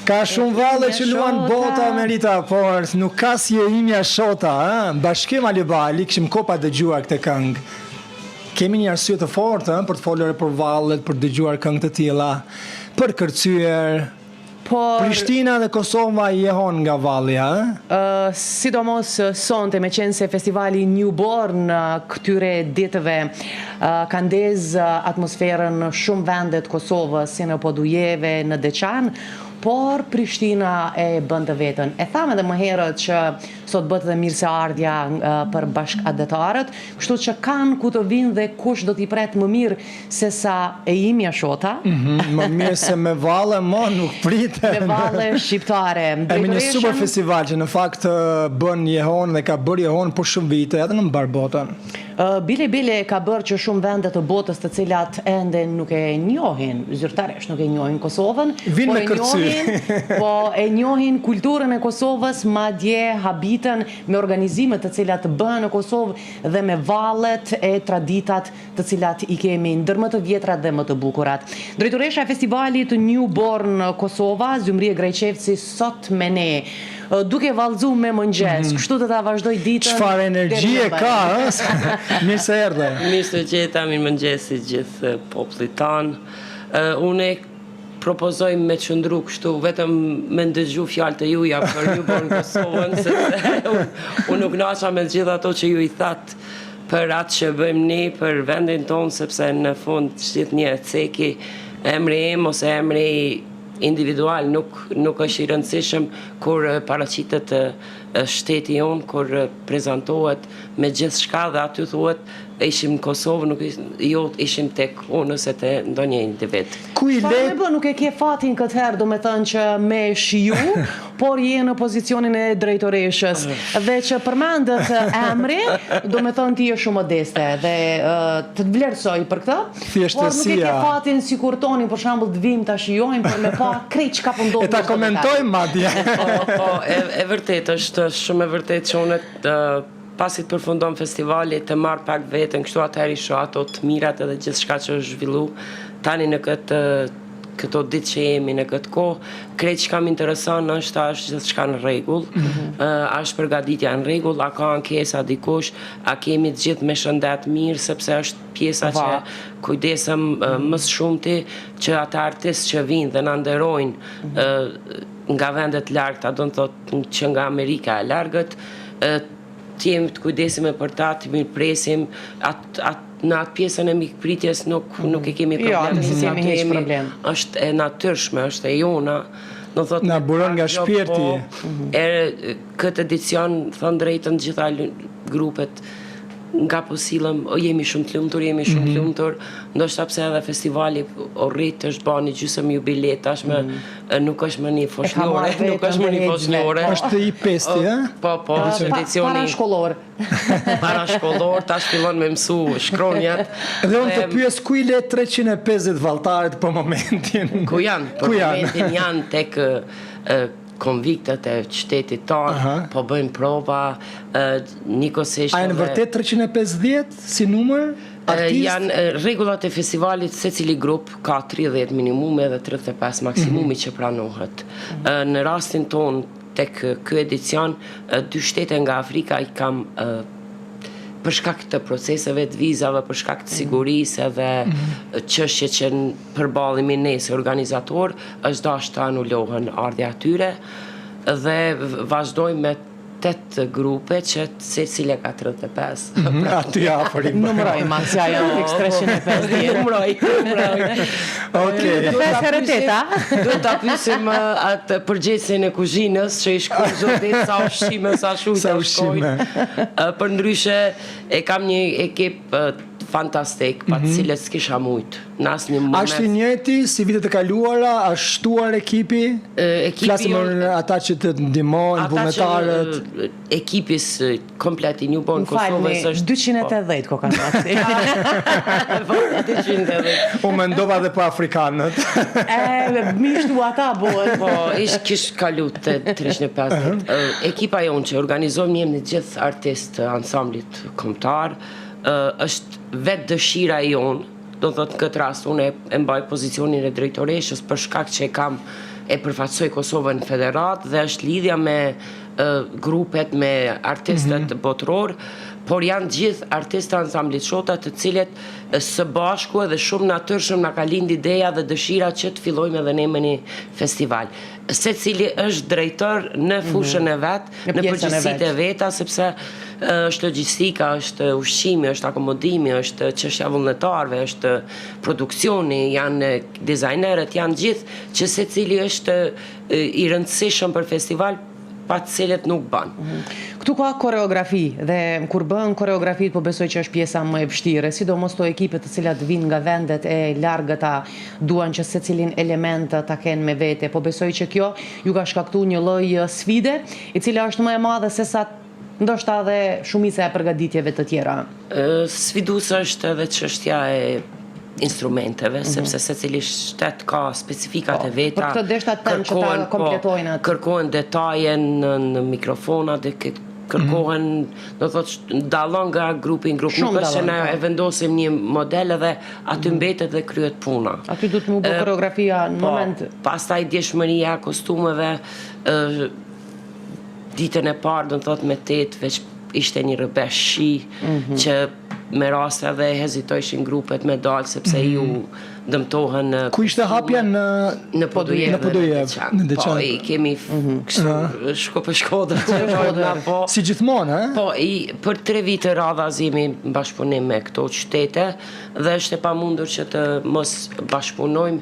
Ka shumë valle që luan bota Merita, por nuk ka si e imja Shota, bashkim Alibali, kishim kopa dëgjuar këtë këngë. Kemi një arsye të fortë për të folur për vallet, për dëgjuar këngë të tilla, për kërcyer. Prishtina dhe Kosova jehon nga valli, sidomos sonte me qenë se festivali Newborn këtyre ditëve ka ndezë atmosferën në shumë vendet Kosovës, si në Podujeve, në Deçan, por Prishtina e bënd të vetën. E thamë edhe më herët që sot bëtë dhe mirë se ardhja për bashkëadetarët, kështu që kanë ku të vinë dhe kush do t'i pretë më mirë se sa e imja Shota. Më mirë se me valle më nuk pritë. Me valle shqiptare. Emi një super festival që në fakt bën jehon dhe ka bërë jehon për shumë vite edhe në mbar botën. Bile ka bërë që shumë vendet të botës të cilat ende nuk e njohin, zyrtarisht nuk e njohin Kosovën, po e njohin kulturën e Kosovës, madje habitën me organizimet të cilat bëhen në Kosovë dhe me vallet e traditat të cilat i kemi ndër më të vjetrat dhe më të bukurat. Drejtoresha e festivalit Newborn Kosova, Zymrie Grajçevci, sot me ne, duke vallëzu me mëngjes, kështu të ta vazhdoj ditën. Çfarë energjie ka, mirë se erdhe. Mirë se gjeta, mirë mëngjesi gjithë popullit tanë. Unë propozoj me qëndru kështu, vetëm me ndëgju fjalë të juja për Newborn Kosovën, sepse unë nuk naqa me gjithë ato që ju i thatë për atë që bëjmë ne, për vendin tonë, sepse në fund gjithë një ceki, emri im ose emri individual nuk është i rëndësishëm kur paraqitet shteti jonë, kur prezentohet me gjithë shka dhe aty thuhet ishim në Kosovë, ishim tek unë ose te ndonjë individ. Çfarë me bë, nuk e ke fatin këtë herë, do me thënë që me shiju, por je në pozicionin e drejtoreshës, dhe që përmendet emri, do me thënë ti je shumë modeste, dhe të të vlerësoj për këtë, por nuk e ke fatin si kur toni, për shembull të vim ta shijojmë, por me pa krejt çka po ndodh. E ta komentojmë madje. Po, e vërtet është shumë e vërtet që unë pasi të përfundon festivali, të marrë pak vetën, kështu atëherë i shoh ato të mirat edhe gjithë shka që është zhvillu, tani në këto ditë që jemi në këtë kohë, krejt që kam intereson është gjithë shka në rregull, është përgatitja në rregull, a ka ankesa dikush, a kemi të gjithë me shëndet mirë, sepse është pjesa që kujdesëm më së shumti që ata artistë që vinë dhe na nderojnë nga vendet largëta, do të thotë që nga Amerika e largët, të jemi të kujdesime për ta, të mirëpresim, në atë pjesën e mikpritjes nuk e kemi problem. Jo, kemi hiç problem. Është e natyrshme, është e jona. Na buron nga shpirti. Këtë edicion, thënë drejtën, gjitha grupet nga po silëm, jemi shumë të lumtur, ndoshta pse edhe festivali rrit është bani gjysmë jubilet, tashmë nuk është më një foshnjore, është i pesti, Po, edicioni parashkollor, tash fillon me mësu shkronjat. Dhe unë të pyes ku i le 350 valltarit për momentin? Ku janë? Për momentin janë tek konviktet e qytetit tonë, po bëjmë prova, nikosisht. A e në vërtet 350 si numër? Janë rregullat e festivalit, se cili grup ka 30 minimum dhe 35 maksimumi që pranohet. Në rastin tonë, tek ky edicion, 2 shtete nga Afrika i kam për shkak të proceseve të vizave, për shkak të sigurisë dhe çështje që përballemi ne si organizator, është dashur të anulohen ardha atyre dhe vazhdojmë me 8 grupe që secila ka 35. Aty afër. Numërojmë, si ajo fix 350. Numëroj. Okej. Do ta pyesim atë përgjegjësin e kuzhinës që i shkruaj zotit sa ushqime, sa shujtë. Përndryshe e kam një ekip fantastik, pa të cilët s'kisha mujtë. Në asnjë moment. Ashtë i njëjti si vitet e kaluara, a shtuar ekipi? Flasim ata që të ndihmojnë, vullnetarët. Ekipis komplet i Newborn Kosovës është 280 ko kanë pasi. 280. U mendova dhe për afrikanët. Mishtu ata bëhen. Po, kish kalu të 350. Ekipa jonë që organizojmë jemi gjithë artistë ansamblit kombëtar, është vetë dëshira jonë, do të thotë në këtë rast unë e mbaj pozicionin e drejtoreshës për shkak që e kam e përfaqësoj Kosovën në federat dhe është lidhja me grupet, me artistët botëror, por janë gjithë artistë ansamblit Shota të cilët së bashku edhe shumë natyrshëm na ka lind ideja dhe dëshira që të fillojmë edhe ne me një festival. Secili është drejtor në fushën e vet, në përgjegjësitë e veta, sepse është logjistika, është ushqimi, është akomodimi, është çështja vullnetarëve, është produksioni, janë dizajnerët, janë gjithë që secili është i rëndësishëm për festival, pa të cilët nuk ban. Këtu ka koreografi dhe kur bën koreografit po besoj që është pjesa më e vështirë, sidomos to ekipet të cilat vinë nga vendet e largëta duan që secilin element ta kenë me vete, po besoj që kjo ju ka shkaktuar një lloj sfide, e cila është më e madhe se sa ndoshta edhe shumica e përgatitjeve të tjera. Sfiduese është edhe çështja e instrumenteve, sepse secili shtet ka specifikat e veta. Për këtë deshta të që ta kompletojnë atë. Kërkohen detaje në mikrofona dhe kërkohen, do thotë, dallon nga grupi në grup. Nuk është që ne e vendosim një model edhe aty mbetet dhe kryet puna. Aty duhet më bë koreografia në moment. Pastaj djeshmëria, kostumeve, ditën e parë, do thotë me tetë, veç ishte një rëbesh shi që me raste dhe hezitojshin grupet me dalë sepse ju dëmtohen. Ku ishte hapja në Podujev në Deçan? Po, i kemi shko për Shkodër. Si gjithmonë, Po, për 3 vite radhas jemi bashkëpunim me këto qytete dhe është e pamundur që të mos bashkëpunojmë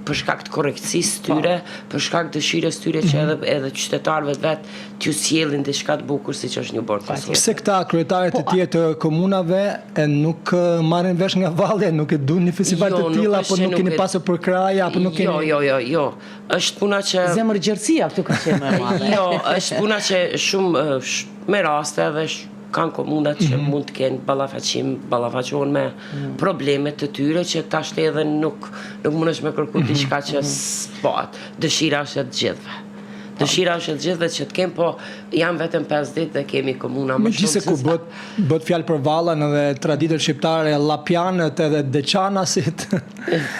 për shkak të korrektësisë tyre, për shkak të dëshirës tyre që edhe qytetarëve vetë t'ju sjellin diçka të bukur siç është një bord Kosovë. Pse këta kryetarët e tjerë të komunave nuk marrin vesh nga valli, nuk e duan një festival të tilla, apo nuk keni pasur për kraj, apo nuk keni. Jo. Është puna që zemërgjërsia këtu ka qenë më e madhe. Jo, është puna që shumë me raste edhe kanë komunat që mund të kenë ballafaqohen me problemet të tyre që tash edhe nuk mundesh me kërku diçka që s'bëhet. Dëshira është e të gjithëve. Dëshira është e gjithë dhe që të kemë, po jam vetëm 5 ditë dhe kemi komuna më shumë. Megjithëse ku bët fjalë për vallën edhe traditët shqiptare, llapjanët edhe deçanasit.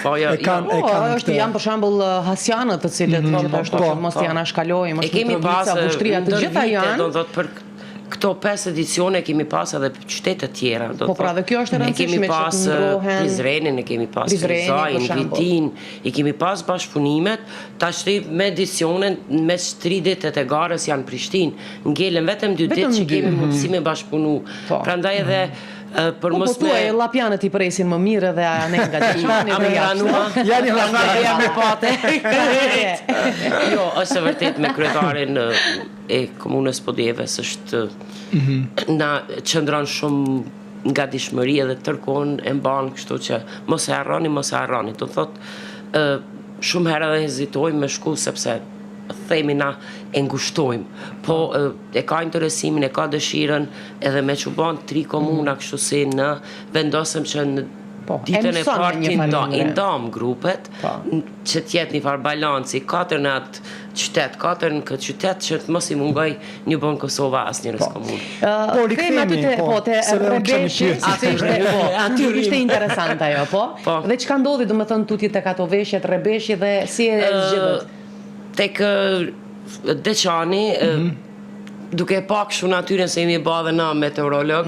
Po jo. Janë për shembull hasjanët të cilët gjithashtu mos t'ja anashkalojmë, e kemi pas Ushtria, të gjitha janë. Do thotë për këto 5 edicione kemi pas edhe qytete tjera. Po pra, dhe kjo është e rëndësishme që të ndrohen. Prizrenin, e kemi pas Frizajin, Vitin, i kemi pas bashkëpunimet, tash me edicionen, me 3 ditët e garës janë Prishtinë, ngelen vetëm 2 ditë që kemi mundësi me bashkëpunu. Prandaj edhe për mos me... Po tuaj, llapjanët i presin më mirë dhe ne nga Deçani dhe jashtë. Janë llapjanë. Jam e pate. Jo, është vërtet me kryetarin e komunës Podjeves është na qëndron shumë nga dishmëria dhe tërkohën e mban, kështu që mos e harroni. Do thotë shumë herë edhe hezitojmë me shku sepse themi na e ngushtojmë, po e ka interesimin, e ka dëshirën edhe me që banë 3 komuna kështu si në vendosëm që në ditën e partë i ndam grupet që t'jetë një farë balanci 4 në atë qytet, 4 në këtë qytet që të mos i mungoj një bon Kosova asë njërës komunë. Po, rikëthejmë te Rebeshi, aty ishte interesant ajo, po? Dhe që ka ndodhi, du me thënë tuti të kato veshjet Rebeshi dhe si e zgjidhët? Tek Deçani, duke pak shumë natyrën se jemi ba dhe na meteorolog,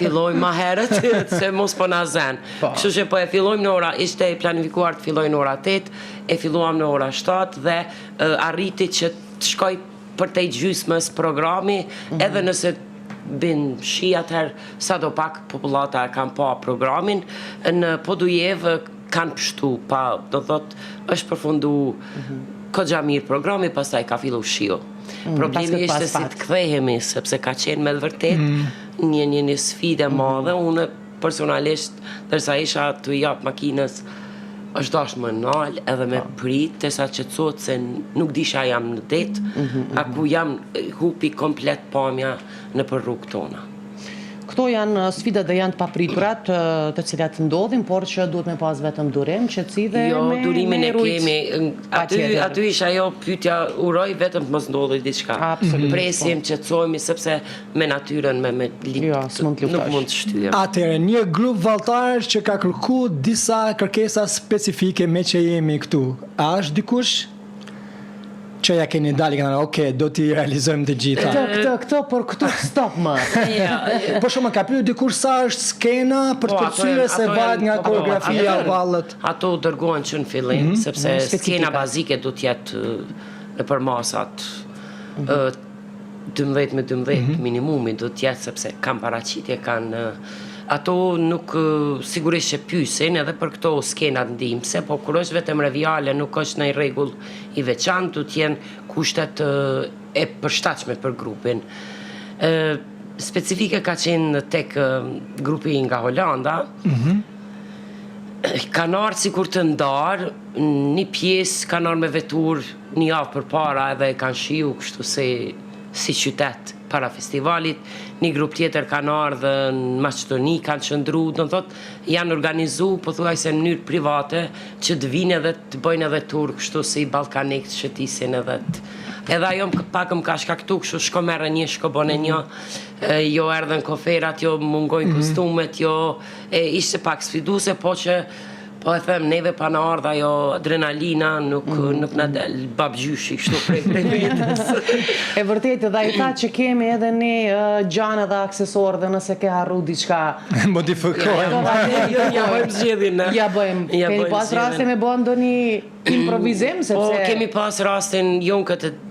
fillojmë ma herët, se mos po na zen. Kështu që po e fillojmë në ora, ishte planifikuar të fillojmë në ora 8, e filluam në ora 7 dhe arriti që të shkoj për te gjysmës programi, edhe nëse bin shi atëherë sa do pak populata kanë pa programin, në Podujev kanë pështu, do thot është përfundu kogja mirë programi, pastaj ka fillu shiu. Problemi ishte si të kthehemi, sepse ka qenë me vërtet një sfide madhe. Unë personalisht, dërsa isha të jap makinës, është dash më nalë edhe me prit, tesa që të sotë se nuk disha jam në det, aku jam hupi komplet pamja në për rrugë tona. Këto janë sfidat dhe janë të papriturat të cilat ndodhin, por që duhet me pas vetëm durim, qetësi dhe me durimin e rujt. kemi. Aty isha ajo pyetja, uroj vetëm të mos ndodhi diçka. Presim, qetësohemi sepse me natyrën nuk mund të shtyjem. Atëherë, një grup valltar që ka kërku disa kërkesa specifike me që jemi këtu. A është dikush që ja keni dalë, kanë okay, do t'i realizojmë të gjitha. Këto, por këtu stop më. Po shumë ka pyetur dikush sa është skena për të përcyer se varet nga koreografia vallët. Ato dërgohen që në fillim, sepse skena bazike do të jetë në përmasat 12 me 12 minimumi do të jetë, sepse kanë paraqitje, kanë ato nuk sigurisht që pyesin edhe për këto skenat ndihmëse, po kur është vetëm revjale nuk është në rregull i veçantë, do të jenë kushtet e përshtatshme për grupin. Specifike ka qenë tek grupi nga Holanda. Kanë ardhur sikur të ndarë, një pjesë kanë ardhur me vetur një javë përpara edhe kanë shiu kështu si qytet para festivalit, një grup tjetër kanë ardhur në Maqedoni, kanë qëndruar, do të thotë janë organizuar pothuajse në mënyrë private që të vinë edhe të bëjnë edhe tur kështu si ballkanik të shëtisin edhe ajo pak më ka shkaktu kështu shko merre një, shko bone një, jo erdhen koferat, jo mungojnë kostumet, jo ishte pak sfiduese, po që po e them, neve pa në ardha jo adrenalina, nuk në del babgjyshi, kështu prej vetës. E vërtet, dhe i tha që kemi edhe një gjane dhe aksesorë dhe nëse ke harru diçka. Modifikojmë. Ja bëjmë zgjedhjen. Ja bëjmë. Keni pas raste me bën ndonjë improvizim, sepse... Po, kemi pas rastin,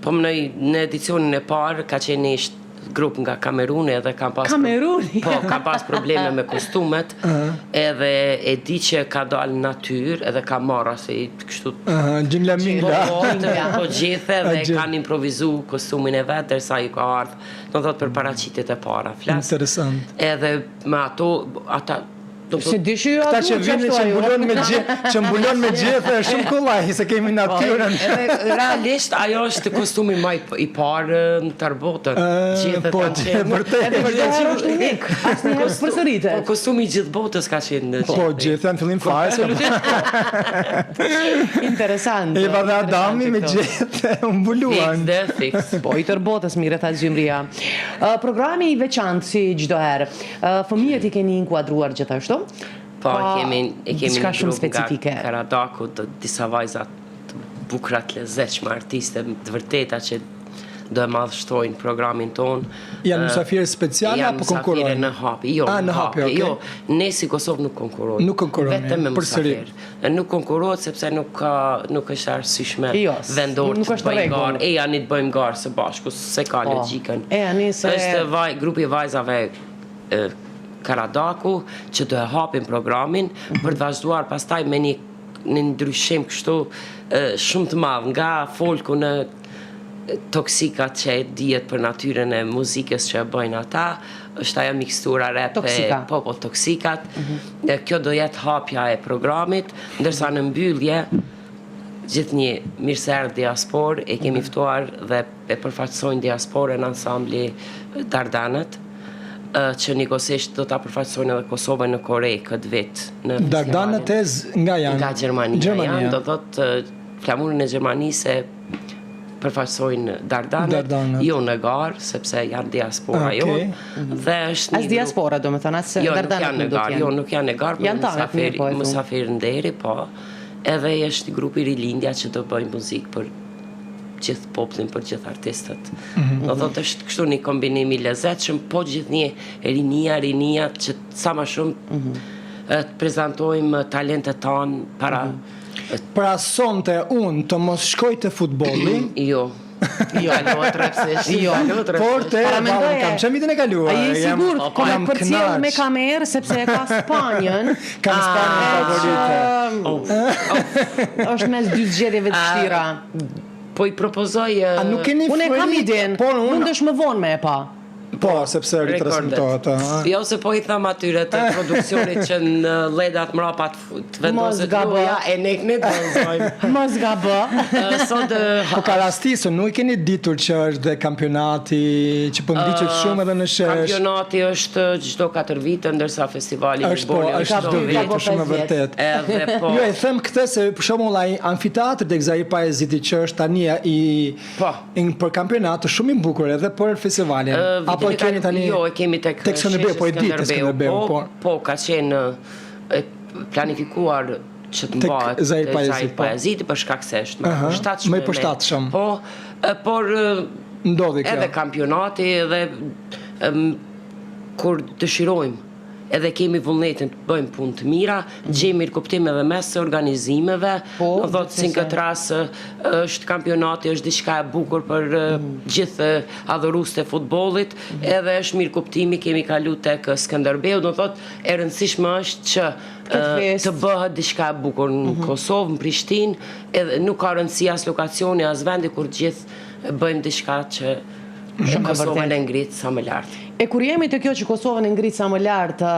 po në edicionin e parë, ka qenë ishtë grup nga Kameruni edhe kam pas pas probleme me kostumet, edhe e di që ka dalë natyrë edhe ka marrë se kështu gjingla mingla po gjithë edhe kanë improvizu kostumin e vetë derisa i ka ardhë, do të thotë për paraqitjet e para flas. Interesant. Edhe me ata Se dishi këta që vinë që mbulon me gjithë është shumë kollaj se kemi natyrën. Realisht ajo është kostumi më i parë në tërë botën. Po, vërtet. Asnjëherë përsëritet. Po kostumi i gjithë botës ka qenë. Po, gjithë janë fillim fare. Interesant. E vada Adami me gjithë mbuluan. Fix. Po, i tërë botës mire tha Gjimria. Programi i veçantë si çdo herë. Fëmijët i keni inkuadruar gjithashtu? Po, kemi një grup nga Karadaku, disa vajzat të bukura të lezetshme, artiste të vërteta që do e madhështojnë programin ton. Janë mysafirë speciale apo konkurrojnë? Janë mysafirë në hapi, në hapi. Jo, ne si Kosovë nuk konkurrojnë. Nuk konkurrojnë, vetëm me mysafirë. Nuk konkurrohet sepse nuk është arsyeshme vendor të bëjmë garë. Janë të bëjmë garë së bashku, se ka logjikën. Është grupi vajzave Karadaku që do e hapin programin për të vazhduar pastaj me një ndryshim kështu shumë të madh nga folku në toksikat që dihet për natyrën e muzikës që bëjnë ata, është ajo mikstura rap po toksikat. Kjo do jetë hapja e programit, ndërsa në mbyllje gjithnjë mirëseardhje diaspor e kemi ftuar dhe e përfaqësojnë diasporën ansambli Dardanët, që njëkohësisht do ta përfaqësojnë edhe Kosovën në Kore këtë vit në festivalin. Dardanët nga janë? Nga Gjermania. Do thotë flamurin e Gjermanisë përfaqësojnë Dardanët, jo në garë, sepse janë diaspora jonë. As diaspora, do me thënë, as Dardanët nuk do t'janë. Jo, nuk janë në garë, por mysafir nderi, po. Edhe është një grupi rilindja që do bëjnë muzikë për gjithë poplin, për gjithë artistët. Do thotë është kështu një kombinim i lezetshëm, po gjithnjë rinia që sa më shumë të prezantojmë talentet tanë para. Pra sonte unë të mos shkoj të futbolli. Jo, por të kam qëmitin e kaluar. A je sigur për cilë me kamerë, sepse e ka Spanjën. Kam Spanjën favorite. është mes dy zgjedhjeve të vështira. Po i propozoj... Unë e kam iden, mund është më vonë me e pa. Po, sepse ritransmetohet. Jo se po I tham atyre të produksionit që në ledat mrapa të vendoset loja e ne donzojmë. Mos gabo. Sot Po ka rastisë, nuk I keni ditur që është dhe kampionati që po ndiqet shumë edhe në shesh. Kampionati është çdo 4 vite, ndërsa festivali është çdo vit shumë vërtet. Edhe po. Jo, e them këtë se për shembull ai amfiteatri tek Zari Pajeziti që është tani për kampionat shumë I bukur edhe për festivalin. Apo keni tani? Jo, e kemi tek Skënderbeu, po e di tek Skënderbeu, po ka qenë planifikuar që të mbahet Zari Pajeziti për shkak se është më I përshtatshëm. Po, por ndodhi kjo. Edhe kampionati edhe kur dëshirojmë edhe kemi vullnetin të bëjmë punë të mira, gjejmë kuptim edhe mes së organizimeve, do thotë si në këtë rast është kampionati, është diçka e bukur për gjithë adhuruesit e futbollit, edhe është mirë kuptimi, kemi kalu tek Skënderbeu, do thotë e rëndësishme është që të bëhet diçka e bukur në Kosovë, në Prishtinë, edhe nuk ka rëndësi as lokacioni, as vendi kur gjithë bëjmë diçka që Kosovën e ngritë sa më lartë. E kur jemi të kjo që Kosovën e ngritë sa më lartë,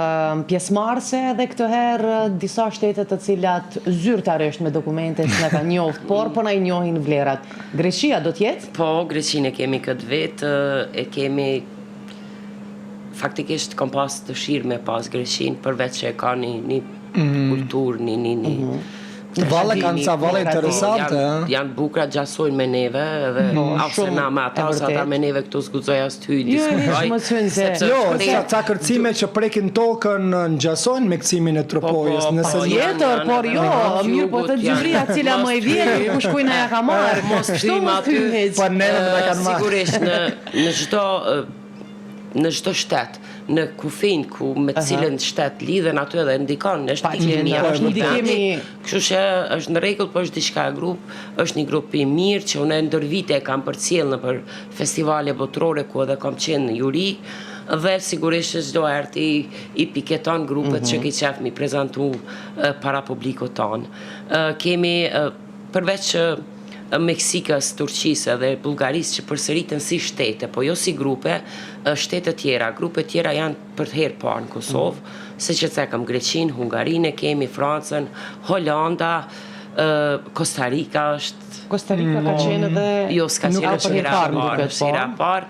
pjesëmarrëse edhe këtë herë disa shtetet të cilat zyrtarisht me dokumente s'na ka njoft, por po na I njohin vlerat. Greqia do t'jetë? Po, Greqinë e kemi këtë vetë, e kemi faktikisht kom pas dëshirë me pas Greqinë, përveç që e ka një kulturë, një Valle kanë ca valle interesante. Janë bukra gjasojnë me neve, edhe ose na me ata, ose ata me neve këtu zgudzoj as ty diskutoj. Jo, ca kërcime që prekin tokën gjasojnë me kcimin e Tropojës. Tjetër, por jo, mirë po të Gjivria cila më I vjen, ku shkojnë ja ka marrë. Mos shtim aty. Po neve na kanë marrë. Sigurisht në çdo shtet, në kufin ku me cilën shtet lidhen aty edhe ndikon, është ndikimi. Kështu që është në rregull, po është diçka e grup, është një grup I mirë që unë ndër vite e kam përcjell në për festivale botërore ku edhe kam qenë në juri, dhe sigurisht çdo herë I piketon grupet që ki qef mi prezantu para publikut ton. Kemi përveç Meksikës, Turqisë dhe Bullgarisë që përsëritën si shtete, po jo si grupe, shtete tjera. Grupe tjera janë për të herë parë në Kosovë, se që cekëm Greqinë, Hungarinë, kemi Francën, Holanda, Costa Rica është... Costa Rica ka qenë dhe... Jo, s'ka qenë që hera parë.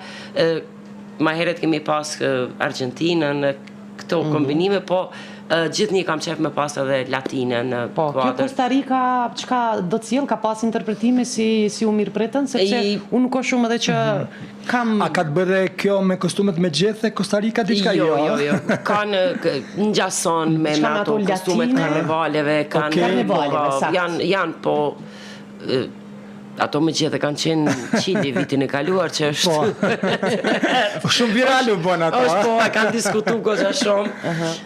Ma heret kemi pas Argentinën, këto kombinime, po gjithë një kam qef me pas edhe latine në kuadrë. Kjo Costa Rica, qka do t'jel, ka pas interpretime si u mirë pretën, sepse unë nuk o shumë edhe që kam... A ka të bërë kjo me kostumet me gjithë Costa Rica diçka jo? Jo. Kanë në gjason me ato kostumet karnevaleve, janë po... Ato me gjithë kanë qenë Qili vitin e kaluar që është... Shumë viralu bënë ato. Po, kanë diskutu goxha shumë.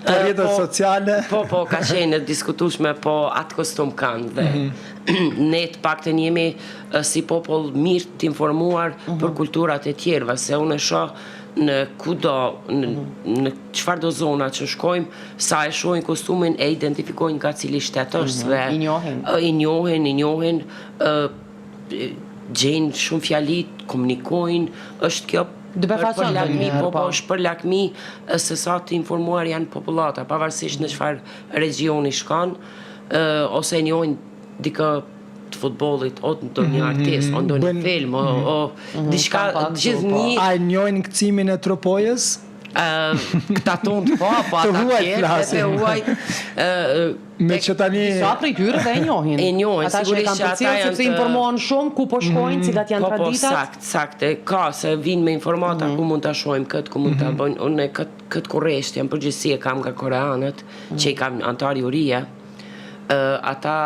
Të rrjetet sociale. Po, ka qenë diskutueshme, po atë kostum kanë. Dhe ne të paktën jemi si popull mirë të informuar për kulturat e tjerëve, se unë e shoh në kudo, në çfarë do zona që shkojmë, sa e shohin kostumin e identifikojnë nga cili shtet është. I njohin, gjenë shumë fjalit, komunikojnë, është kjo për lakmi, po është për lakmi se sa të informuar janë popullata, pavarësisht në çfarë regioni shkon, ose njohin dikë të futbollit, o të ndonjë artist, o ndonjë film, o diçka gjithë një... A njohin kcimin e Tropojës? Këta tonë po ata tjerë, të huajt... Me që tani... Sa prej tyre dhe e njohin. Ata që e kanë përcjellë, sepse informohen shumë, ku po shkojnë, cilat janë traditat. Po, sakte, ka se vinë me informata ku mund të shojmë këtë, ku mund të bëjnë, unë këtë korresht, jam përgjithësi e kam nga koreanët, që I kam antar jurie, ata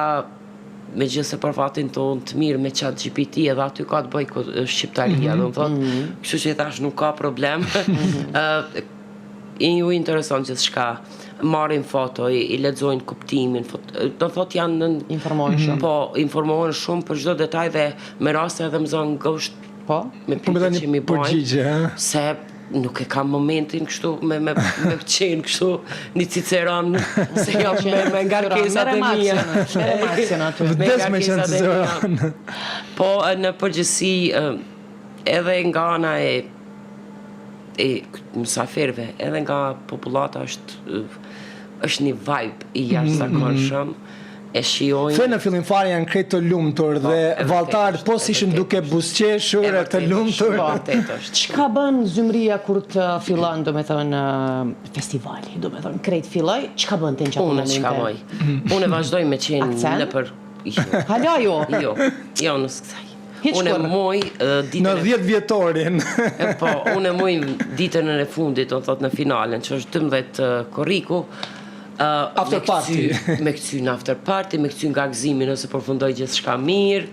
me gjithë se për fatin tonë të mirë me ChatGPT edhe aty ka të bëj shqiptaria, do më thotë, kështu që I thash nuk ka problem. Ju intereson gjithë shka, marrin foto, I lexojnë kuptimin, do thot janë informohen shumë. Po, informohen shumë për çdo detaj dhe me raste edhe më zonë gosht me pyetje që mi bojnë, se nuk e kam momentin kështu me qenë kështu një ciceron se jam me ngarkesat e mia. Vdes me qenë ciceron. Po, në përgjithësi edhe nga ana e mysafirëve, edhe nga popullata është një vibe I jashtëzakonshëm. E shijojnë. Se në fillim fare janë krejt të lumtur dhe valltarët po si ishin duke buzëqeshur e të lumtur. Çka bën zymria kur të fillon, domethënë festivali, domethënë krejt filloj, çka bën ti në çfarë momente? Unë çka bëj. Unë vazhdoj me qenë nëpër. Hala jo. Jo, në kësaj. Unë moj ditën në 10 vjetorin. Po, unë moj ditën e fundit, do thotë në finalen, që është 12 korriku. After party. Me këcy në after party, me këcy nga gëzimi nëse përfundoj gjithë shka mirë,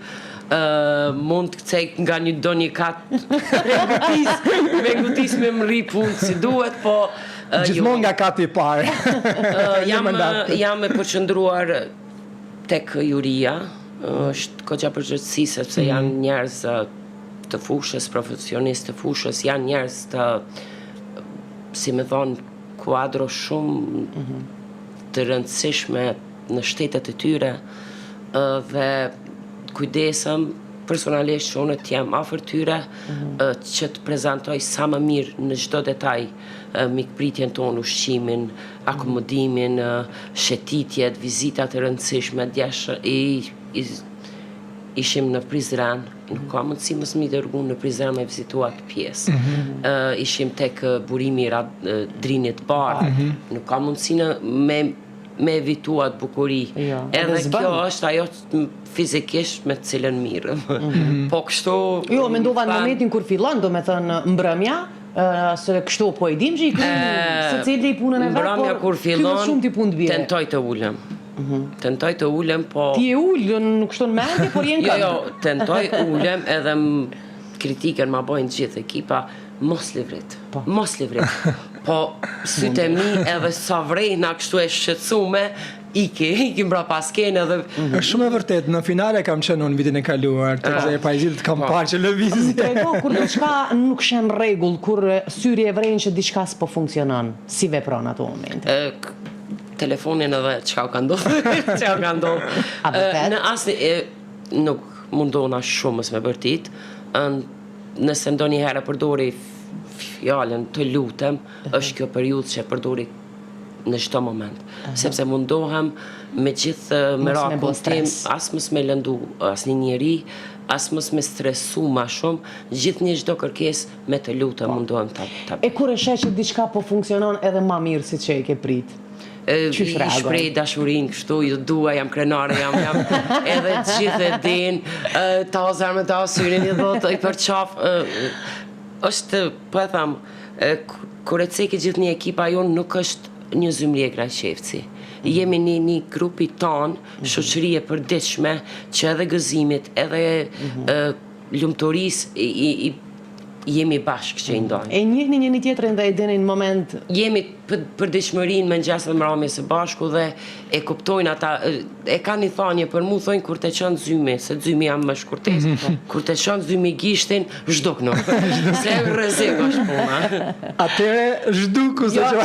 mund të këcej nga do një katë me ngutis me më ri punë si duhet, po... Gjithmonë nga kati I parë. Jam e përqëndruar tek juria, është koqa përgjithësi, sepse janë njerëz të fushës, profesionistë të fushës, janë njerëz të, si me thonë, kuadro shumë të rëndësishme në shtetet e tyre dhe kujdesem personalisht që unë të jem afër tyre që të prezantoj sa më mirë në çdo detaj mikpritjen tonë, ushqimin, akomodimin, shetitjet, vizitat e rëndësishme, ishim në Prizren, nuk ka mundësi mësë mi dërgu në Prizren me vizituat pjesë. Ishim tek burimi Drinit Bar, nuk ka mundësi me evituat bukuri. Edhe kjo është ajo fizikisht me të cilën mirë. Po kështu... Jo, mendova në momentin kur fillon, do me thënë mbrëmja, se kështu po I dim që I kënë se cili I punën e vetë, mbrëmja kur fillon, tentoj tentoj të ulem. Tentoj të ulem, po... Ti e ullën, nuk shton mendje, por jenë kënë. Jo, tentoj ulem edhe kritiken ma bojnë gjithë ekipa, mos livrit. Po, sytë e mi edhe sa vrejna kështu e shqetsume, iki mbra paskene edhe... është shumë e vërtet, në finale kam qenë unë vitin e kaluar, të këzë e pajzit kam parë që lëvizje. Trego, kur diçka nuk shenë regull, kur syri e vrejnë që diçka s'po funksionon, si vepron ato momente? Telefonin edhe çka u ka ndodhur. Në asnjë nuk mundona shumës me bërtit. Nëse ndonjëherë përdori fjalën të lutem, është kjo periudhë që përdori në çdo moment. Sepse mundohem me gjithë merakun tim, as mos me lëndu asnjë njeri, as mos me stresu ma shumë, gjithë një çdo kërkesë me të lutem mundohem ta. E kur e sheh që diçka po funksionon edhe më mirë se që e ke prit? I shprej dashurin kështu, ju dua, jam krenare, jam edhe gjithë e din, ta o zarme, ta o syrin, I dhëtë, I përqaf, është, po e thamë, kur e ceki gjithë një ekipa jonë, nuk është një zymri e Krajqevci. Jemi një grupi tonë, shoqërie përditshme, që edhe gëzimit, edhe lumturis, jemi bashkë që I ndojnë. E njihni një tjetrin dhe e dini në moment... Jemi për dëshmërinë me ngjasë dhe mramje së bashku dhe e kuptojnë ata, e ka një thanje për mu, thojnë kur të qënë zymi, se zymi jam më shkurtes, kur të qënë zymi gishtin, zhduknu. Se rrezik është puna. Atere zhduku se që...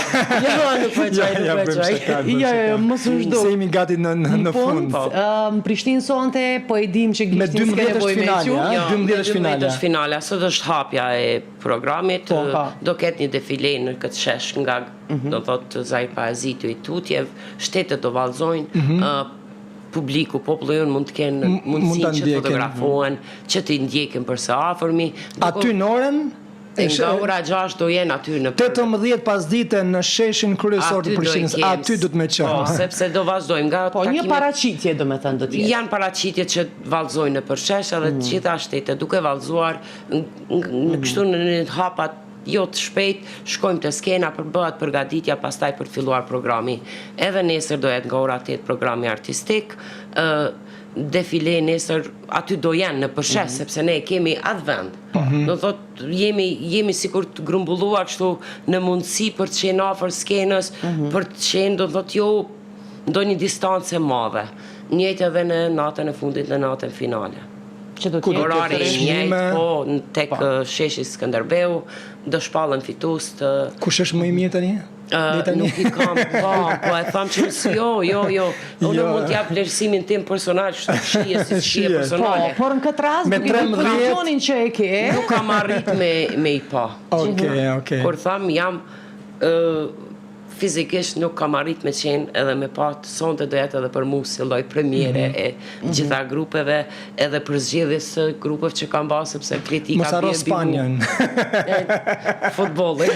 nuk përqaj. Jo, mos zhduk. Se jemi gati në fund. Në Prishtinë sonte, po e dim që gishtin s'kene boj me që. 12 është finale. Sot është hapja e programit, do ketë një defile në këtë shesh nga do thotë Zair Parazitu I Tutjev, shtetet do vallëzojnë, publiku, populli jonë mund të kenë mundësinë që të fotografohen, që të ndjekin për së afërmi. Aty në orën? Nga ora 6 do jenë aty në 18 pasdite në sheshin kryesor të Prishtinës, aty do të me qenë. Po, sepse do vazhdojmë. Po, një paraqitje do me thënë do tjetë. Janë paraqitje që vallëzojnë në përshesh edhe gjitha shtetet duke vallëzuar në kështu në hapat jo të shpejt, shkojmë të skena për bëhet përgatitja pastaj për filluar programi. Edhe nesër do jetë nga ora 8 programi artistik, defile nesër aty do janë në përshes, sepse ne kemi atë vend. Do thot, jemi sikur të grumbulluar kështu në mundësi për të qenë afër skenës, për të qenë, do thot, jo ndonjë distancë madhe. Njëjtë edhe në natën e fundit, në natën finale. Që do Ku do t'jetë Orari i çmime? njëjtë, po, tek sheshi Skënderbeu, do shpallën fitus të... Kush është më i mirë tani? Nuk i kam, po e tham që jo. Unë mund t'jap vlerësimin tim personal, kështu shije si shije Po, personale. por në këtë rast, Me duke të 13 pozicionin që e ke, Nuk kam arrit me i pa. Okej. Kur tham jam fizikisht nuk kam arrit me qenë edhe me pat sonte do jetë edhe për mu si lloj premiere e gjitha grupeve edhe për zgjedhjes së grupeve që kam bërë sepse kritika Mos harro Spanjën. Futbollin.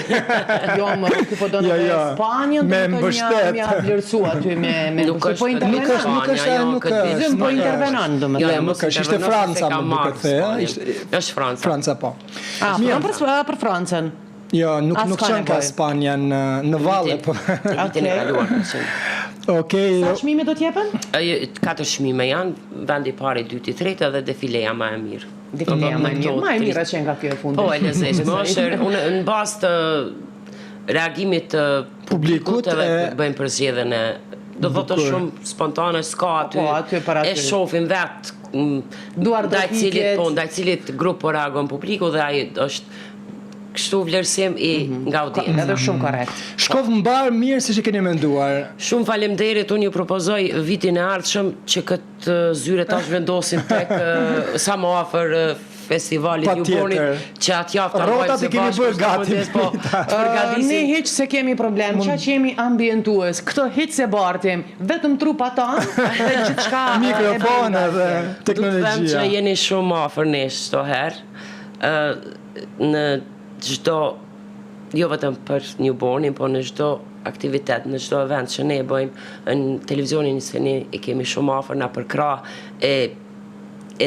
jo më ky po do në Spanjën, Me do të mbështet. mja vlerësu aty me Nuk po është intervenon. nuk është, Po intervenon, domethënë. nuk është, ishte Franca, më duket the, Është Franca. Franca po. Për Francën. Jo, nuk Spanja qenë ka poj. Spanja në valle, po. Vitin e kaluar. Okej. Sa çmime do t'jepen? 4 çmime janë, vendi i parë, i dytë, i tretë edhe defileja më e mirë. Defileja më e mirë. Më e mirë që nga kjo e fundit. Po, e lezetshme. Është unë në bazë të reagimit të publikut edhe bëjmë përzgjedhjen e do thotë shumë spontane, s'ka aty. Po, aty para E aty. shohim vet Duar do ndaj cilit grup po reagon publiku dhe ai është kështu vlerësim i nga audiencë. Edhe shumë korrekt. Shkov mbar mirë si që keni menduar. Shumë faleminderit, unë ju propozoj vitin e ardhshëm që këtë zyre tash vendosim tek sa më afër festivalit Newbornit, që atë javë ta Rrotat i kemi bërë gati. Ne hiç se kemi problem, që jemi ambientues. Këto hiç se bartim, vetëm trupa tanë dhe gjithçka Mikrofone dhe Do të them teknologjia. që jeni shumë afër nesh çdo herë. Në çdo jo vetëm për Newbornin, po në çdo aktivitet, në çdo event që ne e bëjmë në televizionin se ne i kemi shumë afër na përkrah e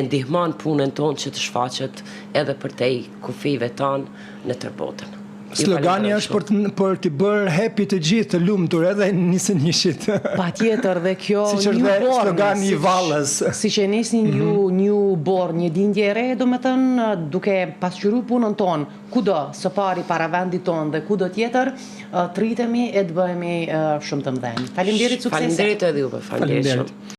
ndihmon punën tonë që të shfaqet edhe për te kufive tanë në tërë botën. Slogani është për t'i bërë happy të gjithë, të lumtur edhe nisë njëshit. Patjetër dhe kjo Siç është dhe slogani i Vallës. Siç e nisni Newborn, një dindje e re, domethënë duke pasqyruar punën tonë, kudo, së pari para vendit tonë dhe kudo tjetër, të rritemi e të bëhemi shumë të mëdhenj. Faleminderit, suksese. Faleminderit edhe juve, faleminderit shumë.